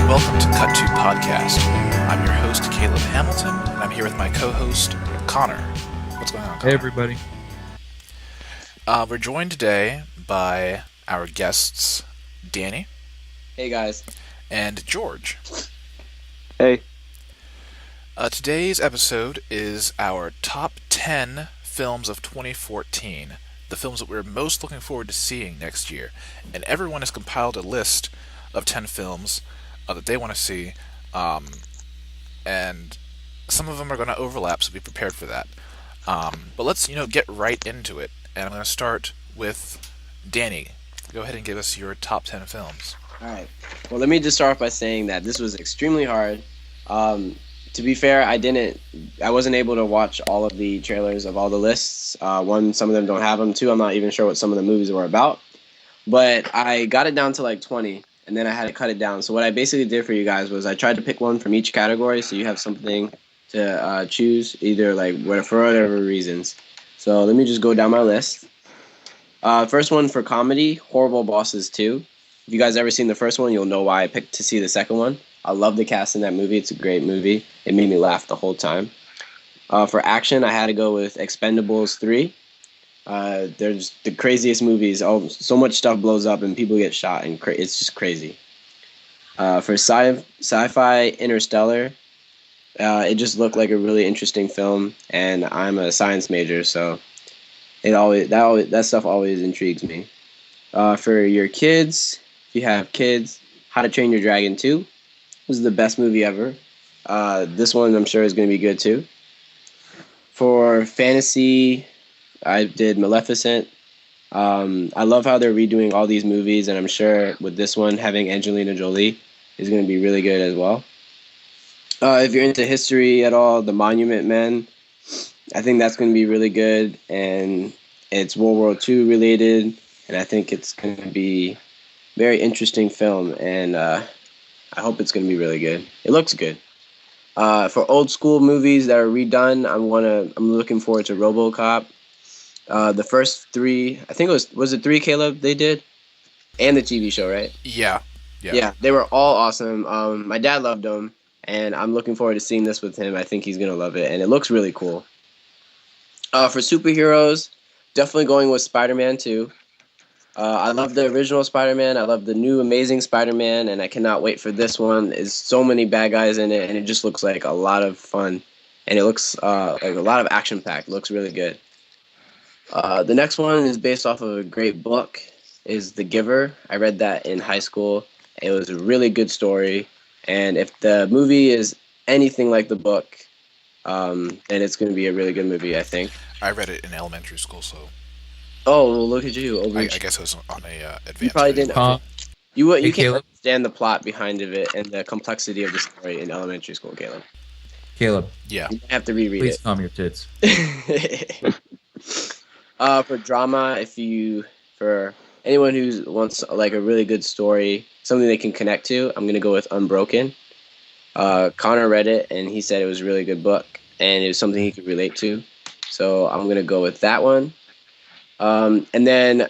welcome to Cut 2 Podcast. I'm your host, Caleb Hamilton, and I'm here with my co-host, Connor. What's going on, Connor? Hey, everybody. We're joined today by our guests, Danny Hey guys. and George. Hey. Today's episode is our top 10 films of 2014, the films that we're most looking forward to seeing next year. And everyone has compiled a list of 10 films that they want to see, and some of them are going to overlap, so be prepared for that. But let's get right into it, and I'm going to start with Danny. Go ahead and give us your top 10 films. Alright. Well, let me just start off by saying that this was extremely hard. To be fair, I wasn't able to watch all of the trailers of all the lists. One, some of them don't have them. Two, I'm not even sure what some of the movies were about. But I got it down to like 20, and then I had to cut it down. So what I basically did for you guys was I tried to pick one from each category, so you have something to choose, either for whatever reasons. So let me just go down my list. First one for comedy, Horrible Bosses 2. If you guys ever seen the first one, you'll know why I picked to see the second one. I love the cast in that movie. It's a great movie. It made me laugh the whole time. For action, I had to go with Expendables 3. They're just the craziest movies. So much stuff blows up and people get shot, and it's just crazy. For sci-fi, Interstellar. It just looked like a really interesting film, and I'm a science major, so that stuff always intrigues me. For your kids, if you have kids, How to Train Your Dragon 2. This is the best movie ever. This one I'm sure is going to be good too. For fantasy, I did Maleficent. I love how they're redoing all these movies, and I'm sure with this one having Angelina Jolie is going to be really good as well. If you're into history at all, The Monument Men, I think that's going to be really good, and it's World War II related, and I think it's going to be a very interesting film, and I hope it's going to be really good. It looks good. For old school movies that are redone, I'm looking forward to RoboCop. The first three, I think was it three, Caleb, they did? And the TV show, right? Yeah, they were all awesome. My dad loved them, and I'm looking forward to seeing this with him. I think he's going to love it, and it looks really cool. For superheroes, definitely going with Spider-Man 2. I love the original Spider-Man. I love the new Amazing Spider-Man, and I cannot wait for this one. There's so many bad guys in it, and it just looks like a lot of fun. And it looks like a lot of action-packed. It looks really good. The next one is based off of a great book, is The Giver. I read that in high school. It was a really good story. And if the movie is anything like the book, then it's going to be a really good movie, I think. I read it in elementary school, so... Oh, well, look at you. I guess it was on a advanced You probably video. didn't. You Hey, can't Caleb? understand the plot behind it and the complexity of the story in elementary school, Caleb. Caleb, Yeah. You have to reread please calm your tits. it. For drama, for anyone who wants like a really good story, something they can connect to, I'm gonna go with Unbroken. Connor read it and he said it was a really good book and it was something he could relate to. So I'm gonna go with that one. And then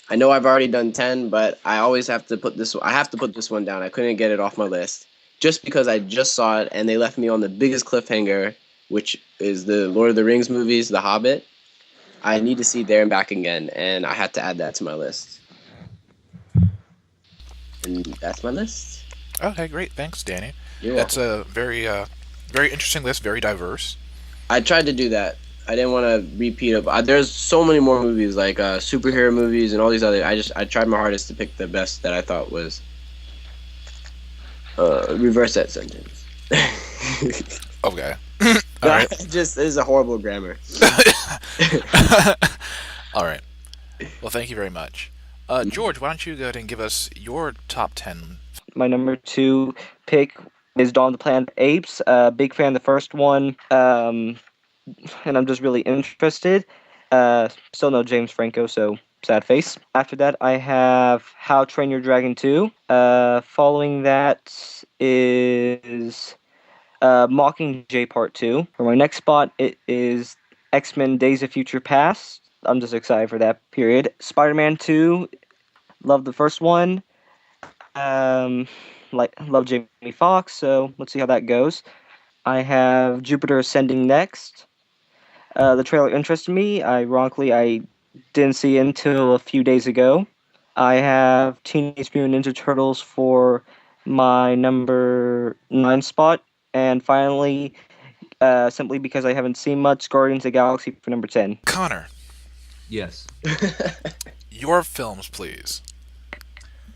I know I've already done 10, but I always have to put this. I have to put this one down. I couldn't get it off my list just because I just saw it and they left me on the biggest cliffhanger, which is the Lord of the Rings movies, The Hobbit. I need to see There and Back Again, and I had to add that to my list. And that's my list. Okay, great. Thanks, Danny. You're That's welcome. a very interesting list, very diverse. I tried to do that. I didn't want to repeat it. There's so many more movies, like superhero movies and all these other. I tried my hardest to pick the best that I thought was. Reverse that sentence. Okay. All right. This is a horrible grammar. All right. Well, thank you very much. George, why don't you go ahead and give us your top 10? My number 2 pick is Dawn of the Planet of the Apes. Big fan of the first one, and I'm just really interested. Still no James Franco, so sad face. After that, I have How to Train Your Dragon 2. Following that is Mockingjay Part 2. For my next spot, it is X-Men Days of Future Past. I'm just excited for that period. Spider-Man 2, love the first one. love Jamie Foxx, so let's see how that goes. I have Jupiter Ascending next. The trailer interested me. Ironically, I didn't see it until a few days ago. I have Teenage Mutant Ninja Turtles for my number 9 spot. And finally, simply because I haven't seen much, Guardians of the Galaxy for number 10. Connor, Yes. your films, please.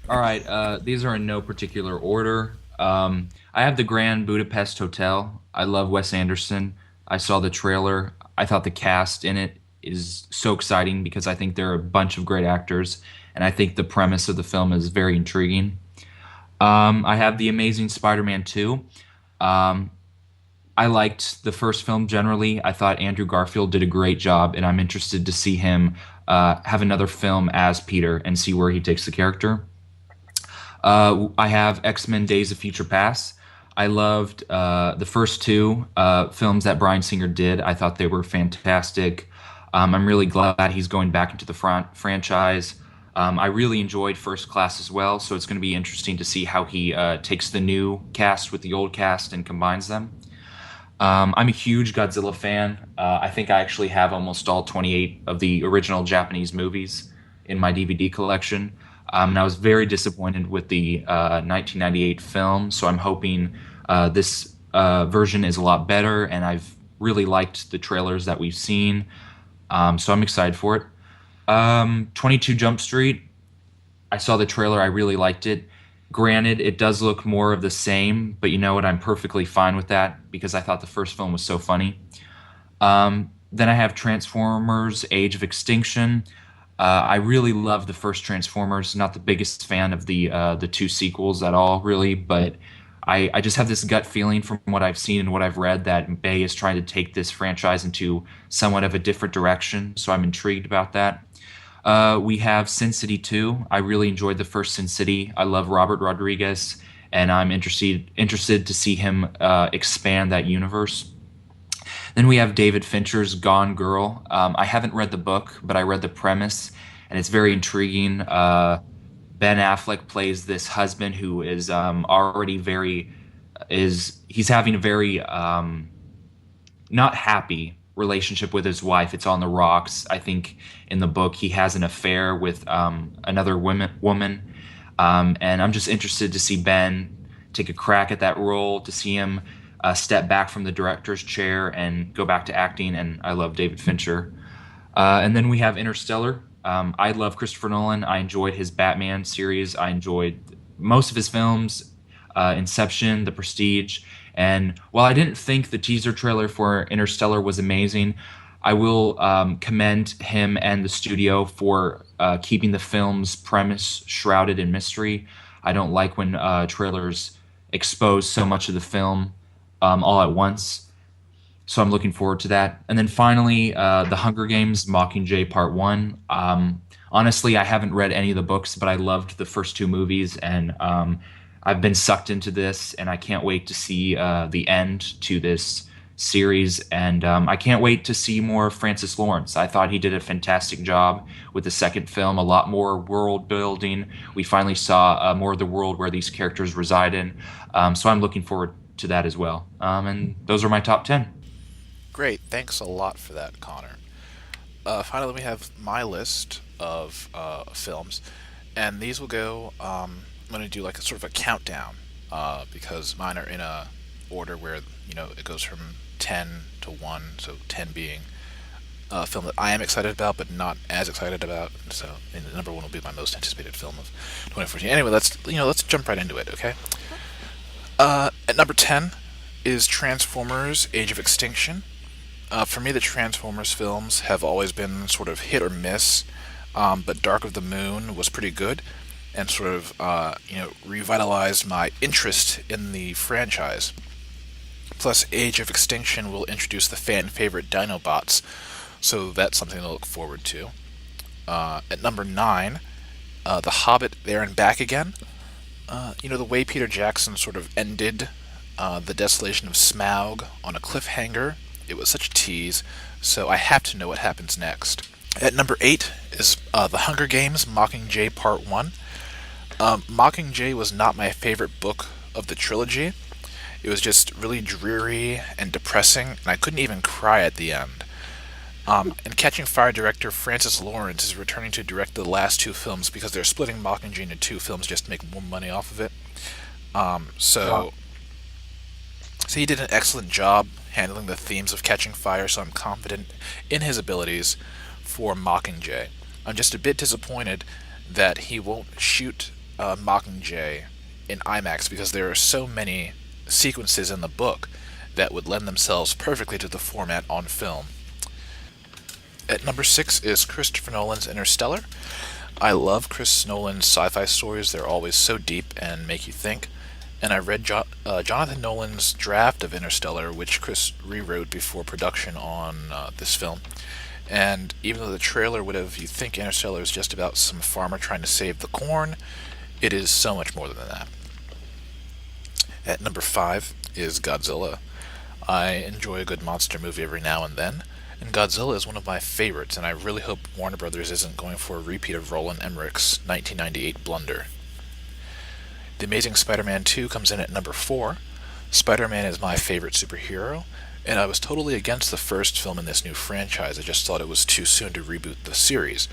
All right. These are in no particular order. I have the Grand Budapest Hotel. I love Wes Anderson. I saw the trailer. I thought the cast in it is so exciting because I think there are a bunch of great actors, and I think the premise of the film is very intriguing. I have The Amazing Spider-Man 2. I liked the first film generally. I thought Andrew Garfield did a great job, and I'm interested to see him have another film as Peter and see where he takes the character. I have X-Men Days of Future Past. I loved the first two films that Bryan Singer did. I thought they were fantastic. I'm really glad he's going back into the franchise. I really enjoyed First Class as well, so it's going to be interesting to see how he takes the new cast with the old cast and combines them. I'm a huge Godzilla fan. I think I actually have almost all 28 of the original Japanese movies in my DVD collection. And I was very disappointed with the 1998 film, so I'm hoping this version is a lot better, and I've really liked the trailers that we've seen, so I'm excited for it. 22 Jump Street, I saw the trailer, I really liked it. Granted, it does look more of the same, but you know what, I'm perfectly fine with that because I thought the first film was so funny. Then I have Transformers Age of Extinction. I really love the first Transformers. Not the biggest fan of the two sequels at all, really, but I just have this gut feeling from what I've seen and what I've read that Bay is trying to take this franchise into somewhat of a different direction, so I'm intrigued about that. We have Sin City 2. I really enjoyed the first Sin City. I love Robert Rodriguez, and I'm interested to see him expand that universe. Then we have David Fincher's Gone Girl. I haven't read the book, but I read the premise, and it's very intriguing. Ben Affleck plays this husband who is he's having a very not happy relationship with his wife. It's on the rocks. I think in the book he has an affair with another woman, and I'm just interested to see Ben take a crack at that role, to see him step back from the director's chair and go back to acting, and I love David Fincher. And then we have Interstellar. I love Christopher Nolan. I enjoyed his Batman series. I enjoyed most of his films, Inception, The Prestige. And while I didn't think the teaser trailer for Interstellar was amazing, I will commend him and the studio for keeping the film's premise shrouded in mystery. I don't like when trailers expose so much of the film all at once. So I'm looking forward to that. And then finally, The Hunger Games Mockingjay Part 1. Honestly, I haven't read any of the books, but I loved the first two movies, and I've been sucked into this, and I can't wait to see the end to this series. And I can't wait to see more Francis Lawrence. I thought he did a fantastic job with the second film, a lot more world building. We finally saw more of the world where these characters reside in. So I'm looking forward to that as well. And those are my top 10. Great, thanks a lot for that, Connor. Finally, we have my list of films, and these will go. I'm going to do like a sort of a countdown because mine are in a order where it goes from 10 to 1, so 10 being a film that I am excited about but not as excited about. So, and the number 1 will be my most anticipated film of 2014. Anyway, let's jump right into it, okay? At number 10 is Transformers: Age of Extinction. For me, the Transformers films have always been sort of hit or miss, but Dark of the Moon was pretty good and sort of revitalized my interest in the franchise. Plus, Age of Extinction will introduce the fan favorite Dinobots, so that's something to look forward to. At number 9, The Hobbit: There and Back Again. The way Peter Jackson sort of ended the desolation of Smaug on a cliffhanger, it was such a tease, so I have to know what happens next. At number 8 is The Hunger Games Mockingjay Part 1. Mockingjay was not my favorite book of the trilogy. It was just really dreary and depressing, and I couldn't even cry at the end. And Catching Fire director Francis Lawrence is returning to direct the last two films because they're splitting Mockingjay into two films just to make more money off of it. So he did an excellent job handling the themes of Catching Fire, so I'm confident in his abilities for Mockingjay. I'm just a bit disappointed that he won't shoot Mockingjay in IMAX because there are so many sequences in the book that would lend themselves perfectly to the format on film. At number 6 is Christopher Nolan's Interstellar. I love Chris Nolan's sci-fi stories. They're always so deep and make you think. And I read Jonathan Nolan's draft of Interstellar, which Chris rewrote before production on this film. And even though the trailer would have you think Interstellar is just about some farmer trying to save the corn, it is so much more than that. At number 5 is Godzilla. I enjoy a good monster movie every now and then, and Godzilla is one of my favorites, and I really hope Warner Brothers isn't going for a repeat of Roland Emmerich's 1998 blunder. The Amazing Spider-Man 2 comes in at number 4. Spider-Man is my favorite superhero, and I was totally against the first film in this new franchise. I just thought it was too soon to reboot the series.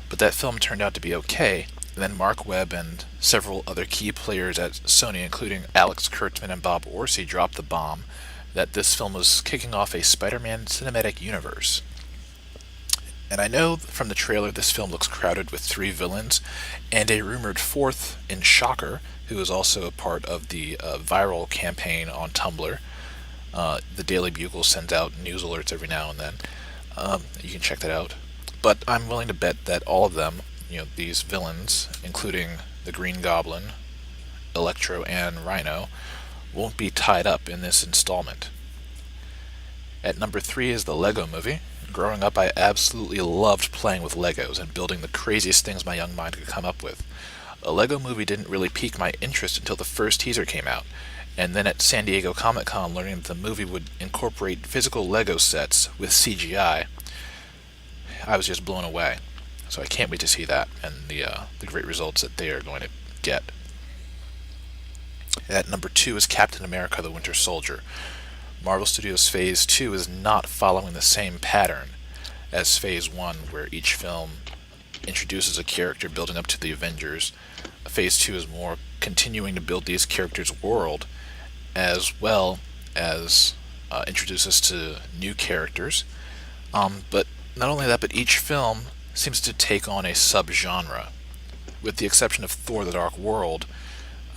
But that film turned out to be okay, and then Mark Webb and several other key players at Sony, including Alex Kurtzman and Bob Orci, dropped the bomb that this film was kicking off a Spider-Man cinematic universe. And I know from the trailer this film looks crowded with 3 villains, and a rumored 4th in Shocker, who is also a part of the viral campaign on Tumblr. The Daily Bugle sends out news alerts every now and then. You can check that out. But I'm willing to bet that all of them, these villains, including the Green Goblin, Electro, and Rhino, won't be tied up in this installment. At number 3 is the Lego Movie. Growing up, I absolutely loved playing with Legos and building the craziest things my young mind could come up with. A Lego Movie didn't really pique my interest until the first teaser came out, and then at San Diego Comic-Con learning that the movie would incorporate physical Lego sets with CGI, I was just blown away. So I can't wait to see that and the great results that they are going to get. At number 2 is Captain America: The Winter Soldier. Marvel Studios Phase 2 is not following the same pattern as Phase 1, where each film introduces a character building up to the Avengers. Phase 2 is more continuing to build these characters' world, as well as introduce us to new characters. But not only that, but each film seems to take on a subgenre. With the exception of Thor: The Dark World,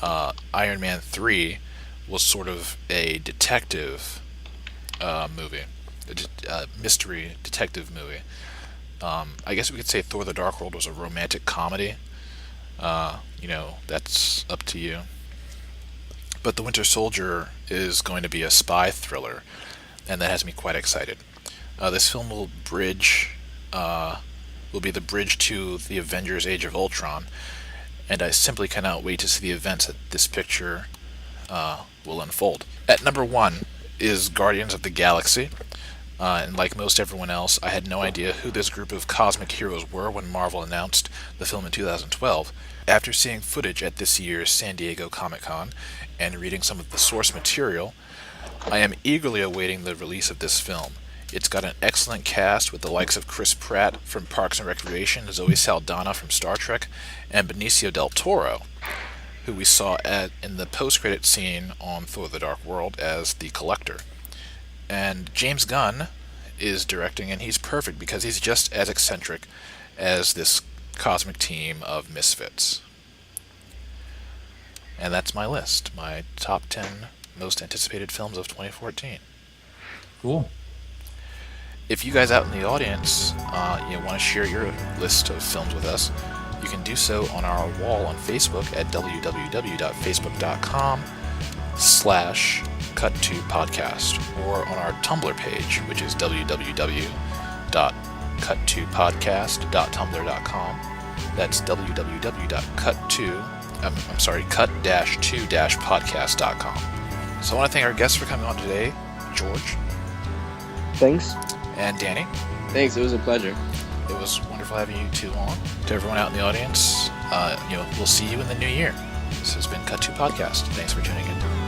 Iron Man 3 was sort of a detective movie, a mystery detective movie. I guess we could say Thor: The Dark World was a romantic comedy. That's up to you. But The Winter Soldier is going to be a spy thriller, and that has me quite excited. This film will be the bridge to the Avengers: Age of Ultron, and I simply cannot wait to see the events that this picture will unfold. At number 1 is Guardians of the Galaxy, and like most everyone else, I had no idea who this group of cosmic heroes were when Marvel announced the film in 2012. After seeing footage at this year's San Diego Comic-Con and reading some of the source material, I am eagerly awaiting the release of this film. It's got an excellent cast with the likes of Chris Pratt from Parks and Recreation, Zoe Saldana from Star Trek, and Benicio del Toro, who we saw in the post-credit scene on Thor: The Dark World as the Collector. And James Gunn is directing, and he's perfect because he's just as eccentric as this cosmic team of misfits. And that's my list, my top 10 most anticipated films of 2014. Cool. If you guys out in the audience want to share your list of films with us, you can do so on our wall on Facebook at www.facebook.com/cut2podcast, or on our Tumblr page, which is www.cut2podcast.tumblr.com. That's cut-2-podcast.com. So I want to thank our guests for coming on today, George. Thanks. And Danny. Thanks, it was a pleasure. It was wonderful having you two on. To everyone out in the audience, we'll see you in the new year. This has been Cut 2 Podcast. Thanks for tuning in.